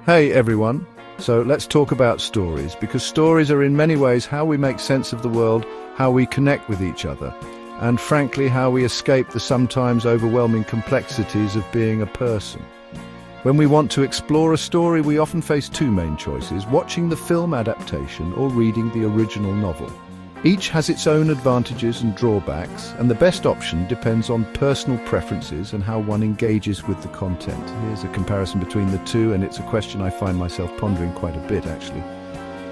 Hey everyone. So let's talk about stories, because stories are in many ways how we make sense of the world, how we connect with each other, and frankly how we escape the sometimes overwhelming complexities of being a person. When we want to explore a story, we often face two main choices: watching the film adaptation or reading the original novel. Each has its own advantages and drawbacks, and the best option depends on personal preferences and how one engages with the content. Here's a comparison between the two, and it's a question I find myself pondering quite a bit, actually.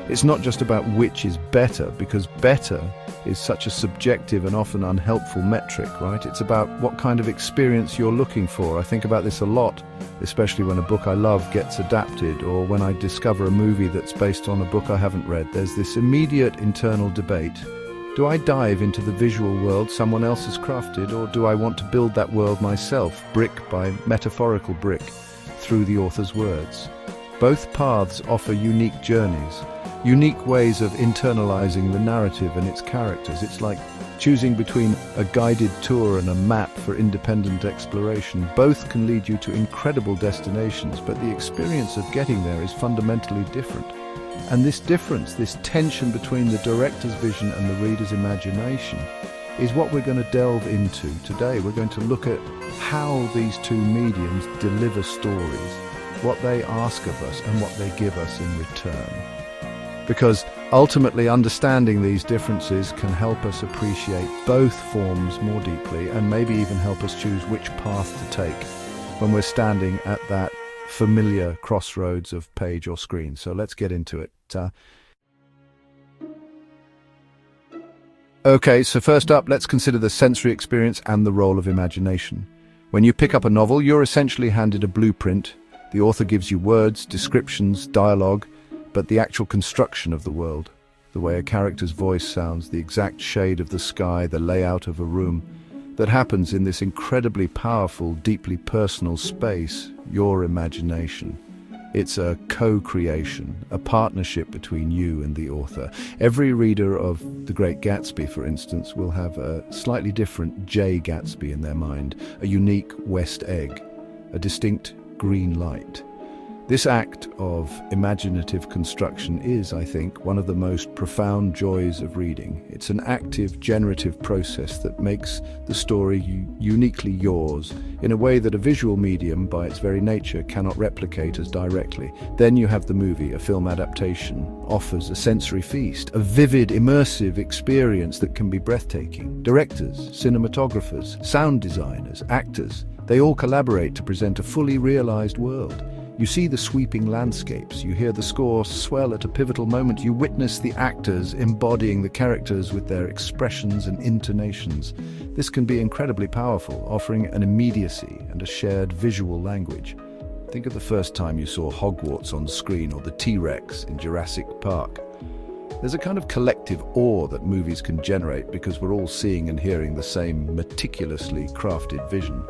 It's not just about which is better, because better is such a subjective and often unhelpful metric, right? It's about what kind of experience you're looking for. I think about this a lot, especially when a book I love gets adapted, or when I discover a movie that's based on a book I haven't read. There's this immediate internal debate. Do I dive into the visual world someone else has crafted, or do I want to build that world myself, brick by metaphorical brick, through the author's words? Both paths offer unique journeys, unique ways of internalizing the narrative and its characters. It's like choosing between a guided tour and a map for independent exploration. Both can lead you to incredible destinations, but the experience of getting there is fundamentally different. And this difference, this tension between the director's vision and the reader's imagination, is what we're going to delve into today. We're going to look at how these two mediums deliver stories, what they ask of us and what they give us in return. Because ultimately understanding these differences can help us appreciate both forms more deeply, and maybe even help us choose which path to take when we're standing at that familiar crossroads of page or screen. So let's get into it. Okay, so first up, let's consider the sensory experience and the role of imagination. When you pick up a novel, you're essentially handed a blueprint. The author gives you words, descriptions, dialogue, but the actual construction of the world, the way a character's voice sounds, the exact shade of the sky, the layout of a room, that happens in this incredibly powerful, deeply personal space, your imagination. It's a co-creation, a partnership between you and the author. Every reader of The Great Gatsby, for instance, will have a slightly different J. Gatsby in their mind, a unique West egg, a distinct green light. This act of imaginative construction is, I think, one of the most profound joys of reading. It's an active, generative process that makes the story uniquely yours in a way that a visual medium, by its very nature, cannot replicate as directly. Then you have the movie. A film adaptation offers a sensory feast, a vivid, immersive experience that can be breathtaking. Directors, cinematographers, sound designers, actors, they all collaborate to present a fully realized world. You see the sweeping landscapes, you hear the score swell at a pivotal moment, you witness the actors embodying the characters with their expressions and intonations. This can be incredibly powerful, offering an immediacy and a shared visual language. Think of the first time you saw Hogwarts on screen, or the T-Rex in Jurassic Park. There's a kind of collective awe that movies can generate because we're all seeing and hearing the same meticulously crafted vision.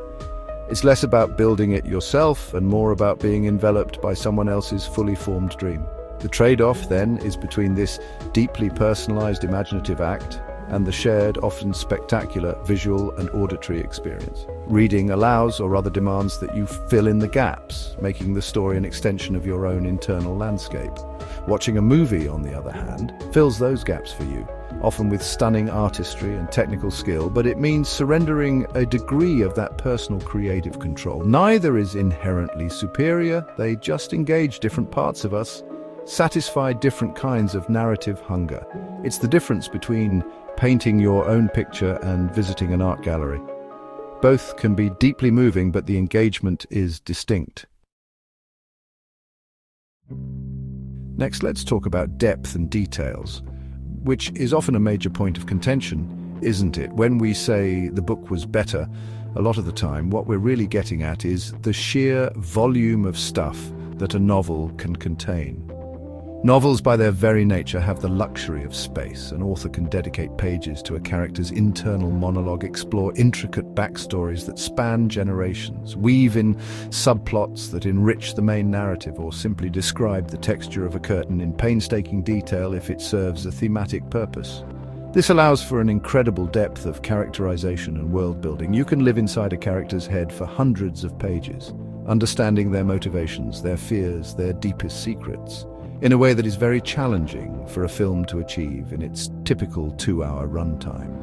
It's less about building it yourself and more about being enveloped by someone else's fully formed dream. The trade-off, then, is between this deeply personalized imaginative act and the shared, often spectacular, visual and auditory experience. Reading allows, or rather demands, that you fill in the gaps, making the story an extension of your own internal landscape. Watching a movie, on the other hand, fills those gaps for you, often with stunning artistry and technical skill, but it means surrendering a degree of that personal creative control. Neither is inherently superior, they just engage different parts of us, satisfy different kinds of narrative hunger. It's the difference between painting your own picture and visiting an art gallery. Both can be deeply moving, but the engagement is distinct. Next, let's talk about depth and details, which is often a major point of contention, isn't it? When we say the book was better, a lot of the time what we're really getting at is the sheer volume of stuff that a novel can contain. Novels, by their very nature, have the luxury of space. An author can dedicate pages to a character's internal monologue, explore intricate backstories that span generations, weave in subplots that enrich the main narrative, or simply describe the texture of a curtain in painstaking detail if it serves a thematic purpose. This allows for an incredible depth of characterization and world building. You can live inside a character's head for hundreds of pages, understanding their motivations, their fears, their deepest secrets, in a way that is very challenging for a film to achieve in its typical 2-hour runtime.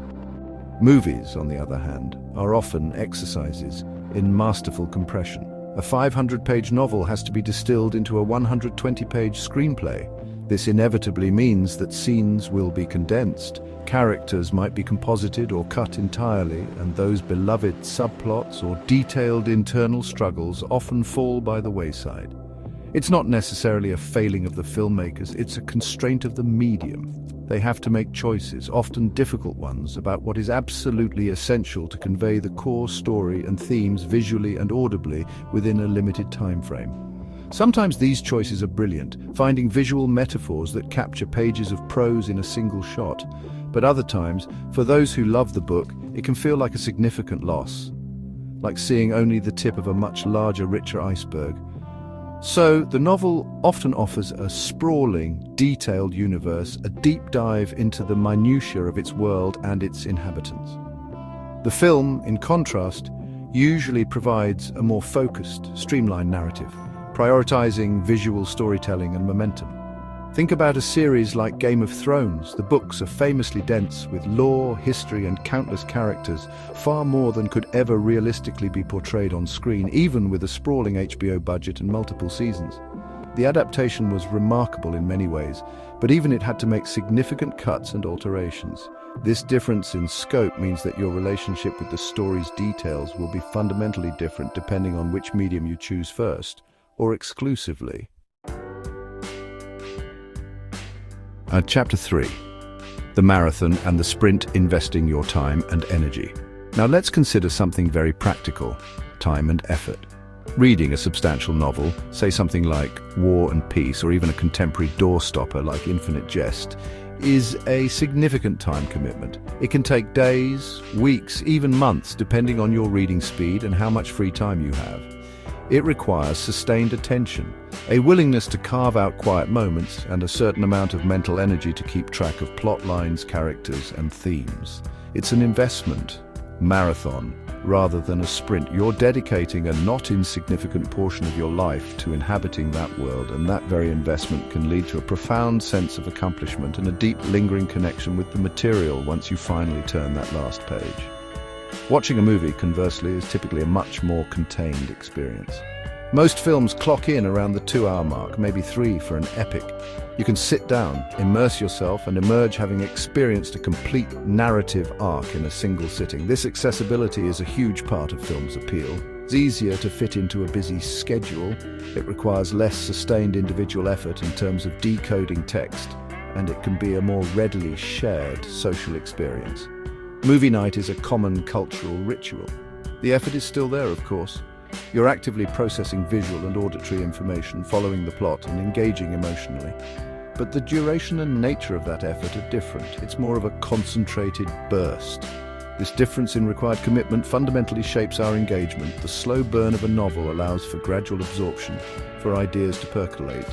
Movies, on the other hand, are often exercises in masterful compression. A 500-page novel has to be distilled into a 120-page screenplay. This inevitably means that scenes will be condensed, characters might be composited or cut entirely, and those beloved subplots or detailed internal struggles often fall by the wayside. It's not necessarily a failing of the filmmakers, it's a constraint of the medium. They have to make choices, often difficult ones, about what is absolutely essential to convey the core story and themes visually and audibly within a limited time frame. Sometimes these choices are brilliant, finding visual metaphors that capture pages of prose in a single shot. But other times, for those who love the book, it can feel like a significant loss, like seeing only the tip of a much larger, richer iceberg. So, the novel often offers a sprawling, detailed universe, a deep dive into the minutiae of its world and its inhabitants. The film, in contrast, usually provides a more focused, streamlined narrative, prioritizing visual storytelling and momentum. Think about a series like Game of Thrones. The books are famously dense with lore, history, and countless characters, far more than could ever realistically be portrayed on screen, even with a sprawling HBO budget and multiple seasons. The adaptation was remarkable in many ways, but even it had to make significant cuts and alterations. This difference in scope means that your relationship with the story's details will be fundamentally different depending on which medium you choose first, or exclusively. Chapter 3. The marathon and the sprint, investing your time and energy. Now let's consider something very practical: time and effort. Reading a substantial novel, say something like War and Peace, or even a contemporary doorstopper like Infinite Jest, is a significant time commitment. It can take days, weeks, even months, depending on your reading speed and how much free time you have. It requires sustained attention, a willingness to carve out quiet moments, and a certain amount of mental energy to keep track of plot lines, characters, and themes. It's an investment, marathon, rather than a sprint. You're dedicating a not insignificant portion of your life to inhabiting that world, and that very investment can lead to a profound sense of accomplishment and a deep, lingering connection with the material once you finally turn that last page. Watching a movie, conversely, is typically a much more contained experience. Most films clock in around the 2-hour mark, maybe 3 for an epic. You can sit down, immerse yourself, and emerge having experienced a complete narrative arc in a single sitting. This accessibility is a huge part of film's appeal. It's easier to fit into a busy schedule. It requires less sustained individual effort in terms of decoding text, and it can be a more readily shared social experience. Movie night is a common cultural ritual. The effort is still there, of course. You're actively processing visual and auditory information, following the plot and engaging emotionally. But the duration and nature of that effort are different. It's more of a concentrated burst. This difference in required commitment fundamentally shapes our engagement. The slow burn of a novel allows for gradual absorption, for ideas to percolate,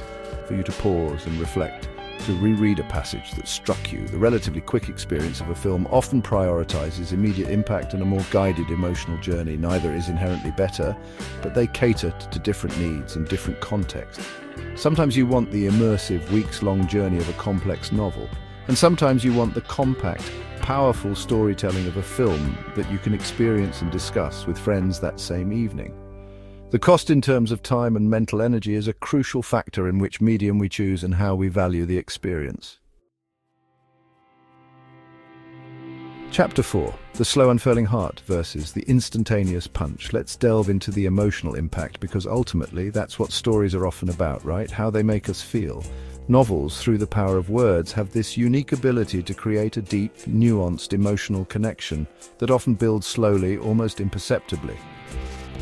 for you to pause and reflect, to reread a passage that struck you. The relatively quick experience of a film often prioritizes immediate impact and a more guided emotional journey. Neither is inherently better, but they cater to different needs and different contexts. Sometimes you want the immersive, weeks-long journey of a complex novel, and sometimes you want the compact, powerful storytelling of a film that you can experience and discuss with friends that same evening. The cost in terms of time and mental energy is a crucial factor in which medium we choose and how we value the experience. Chapter 4. The slow unfurling heart versus the instantaneous punch. Let's delve into the emotional impact, because ultimately that's what stories are often about, right? How they make us feel. Novels, through the power of words, have this unique ability to create a deep, nuanced emotional connection that often builds slowly, almost imperceptibly.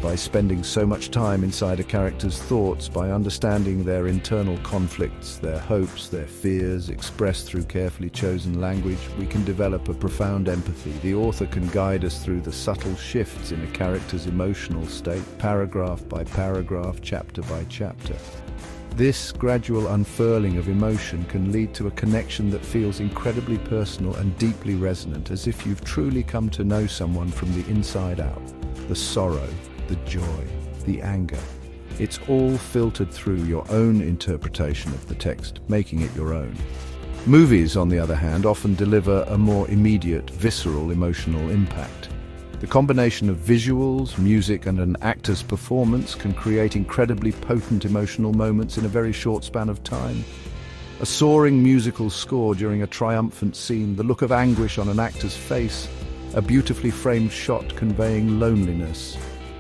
By spending so much time inside a character's thoughts, by understanding their internal conflicts, their hopes, their fears, expressed through carefully chosen language, we can develop a profound empathy. The author can guide us through the subtle shifts in a character's emotional state, paragraph by paragraph, chapter by chapter. This gradual unfurling of emotion can lead to a connection that feels incredibly personal and deeply resonant, as if you've truly come to know someone from the inside out. The sorrow, the joy, the anger, It's all filtered through your own interpretation of the text, making it your own. Movies, on the other hand, often deliver a more immediate, visceral emotional impact. The combination of visuals, music, and an actor's performance can create incredibly potent emotional moments in a very short span of time. A soaring musical score during a triumphant scene, the look of anguish on an actor's face, a beautifully framed shot conveying loneliness.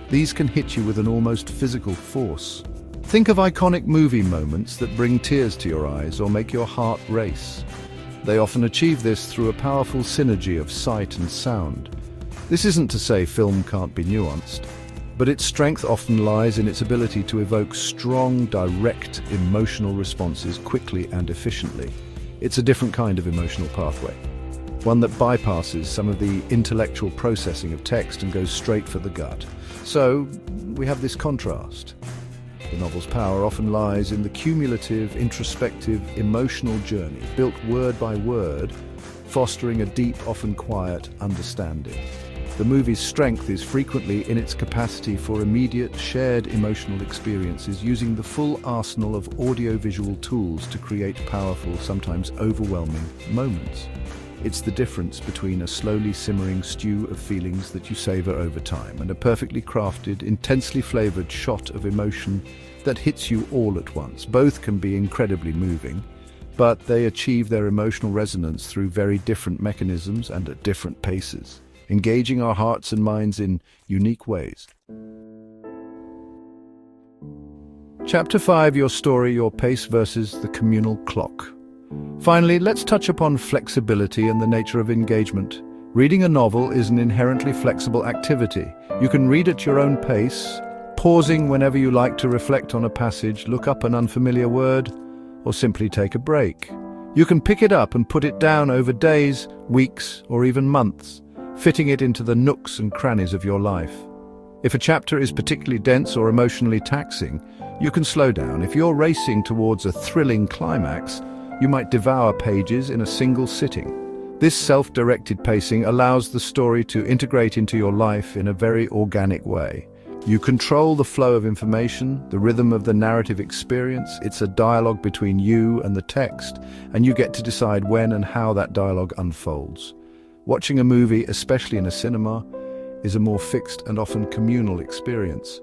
These can hit you with an almost physical force. Think of iconic movie moments that bring tears to your eyes or make your heart race. They often achieve this through a powerful synergy of sight and sound. This isn't to say film can't be nuanced, but its strength often lies in its ability to evoke strong, direct, emotional responses quickly and efficiently. It's a different kind of emotional pathway, one that bypasses some of the intellectual processing of text and goes straight for the gut. So, we have this contrast. The novel's power often lies in the cumulative, introspective, emotional journey, built word by word, fostering a deep, often quiet, understanding. The movie's strength is frequently in its capacity for immediate, shared emotional experiences, using the full arsenal of audiovisual tools to create powerful, sometimes overwhelming moments. It's the difference between a slowly simmering stew of feelings that you savor over time and a perfectly crafted, intensely flavored shot of emotion that hits you all at once. Both can be incredibly moving, but they achieve their emotional resonance through very different mechanisms and at different paces, engaging our hearts and minds in unique ways. Chapter 5, Your Story, Your Pace versus the Communal Clock. Finally, let's touch upon flexibility and the nature of engagement. Reading a novel is an inherently flexible activity. You can read at your own pace, pausing whenever you like to reflect on a passage, look up an unfamiliar word, or simply take a break. You can pick it up and put it down over days, weeks, or even months, fitting it into the nooks and crannies of your life. If a chapter is particularly dense or emotionally taxing, you can slow down. If you're racing towards a thrilling climax, you might devour pages in a single sitting. This self-directed pacing allows the story to integrate into your life in a very organic way. You control the flow of information, the rhythm of the narrative experience. It's a dialogue between you and the text, and you get to decide when and how that dialogue unfolds. Watching a movie, especially in a cinema, is a more fixed and often communal experience.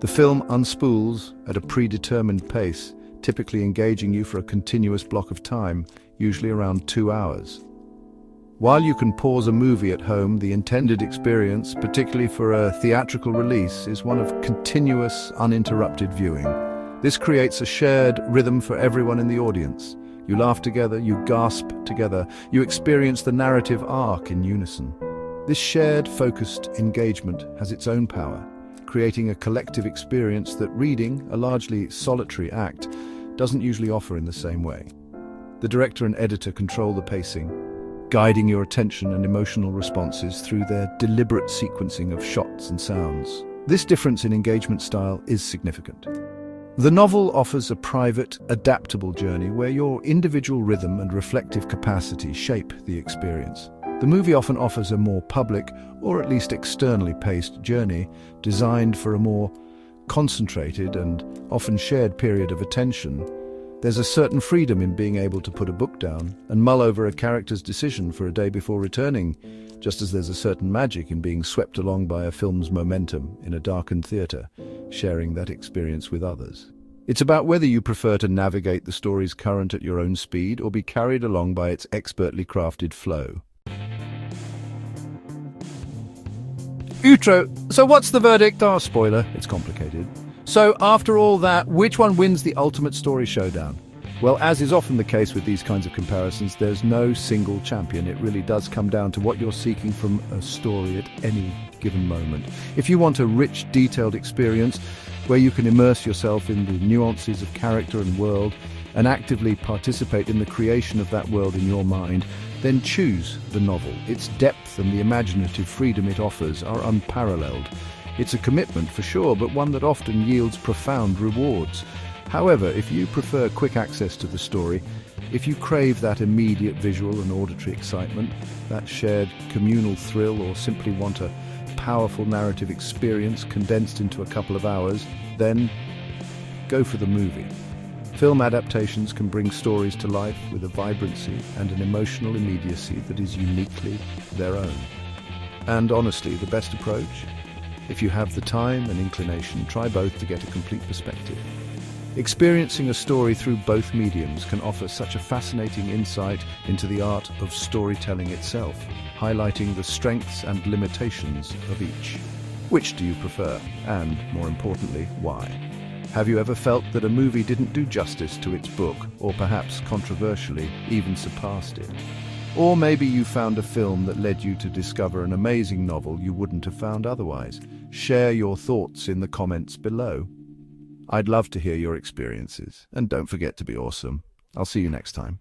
The film unspools at a predetermined pace, typically engaging you for a continuous block of time, usually around 2 hours. While you can pause a movie at home, the intended experience, particularly for a theatrical release, is one of continuous, uninterrupted viewing. This creates a shared rhythm for everyone in the audience. You laugh together, you gasp together, you experience the narrative arc in unison. This shared, focused engagement has its own power, creating a collective experience that reading, a largely solitary act, doesn't usually offer in the same way. The director and editor control the pacing, guiding your attention and emotional responses through their deliberate sequencing of shots and sounds. This difference in engagement style is significant. The novel offers a private, adaptable journey where your individual rhythm and reflective capacity shape the experience. The movie often offers a more public, or at least externally paced journey, designed for a more concentrated and often shared period of attention. There's a certain freedom in being able to put a book down and mull over a character's decision for a day before returning, just as there's a certain magic in being swept along by a film's momentum in a darkened theatre, sharing that experience with others. It's about whether you prefer to navigate the story's current at your own speed or be carried along by its expertly crafted flow. Outro. So what's the verdict? Oh, spoiler, it's complicated. So after all that, which one wins the ultimate story showdown? Well, as is often the case with these kinds of comparisons, there's no single champion. It really does come down to what you're seeking from a story at any given moment. If you want a rich, detailed experience where you can immerse yourself in the nuances of character and world and actively participate in the creation of that world in your mind, then choose the novel. Its depth and the imaginative freedom it offers are unparalleled. It's a commitment for sure, but one that often yields profound rewards. However, if you prefer quick access to the story, if you crave that immediate visual and auditory excitement, that shared communal thrill, or simply want a powerful narrative experience condensed into a couple of hours, then go for the movie. Film adaptations can bring stories to life with a vibrancy and an emotional immediacy that is uniquely their own. And honestly, the best approach? If you have the time and inclination, try both to get a complete perspective. Experiencing a story through both mediums can offer such a fascinating insight into the art of storytelling itself, highlighting the strengths and limitations of each. Which do you prefer? And, more importantly, why? Have you ever felt that a movie didn't do justice to its book, or perhaps controversially, even surpassed it? Or maybe you found a film that led you to discover an amazing novel you wouldn't have found otherwise. Share your thoughts in the comments below. I'd love to hear your experiences, and don't forget to be awesome. I'll see you next time.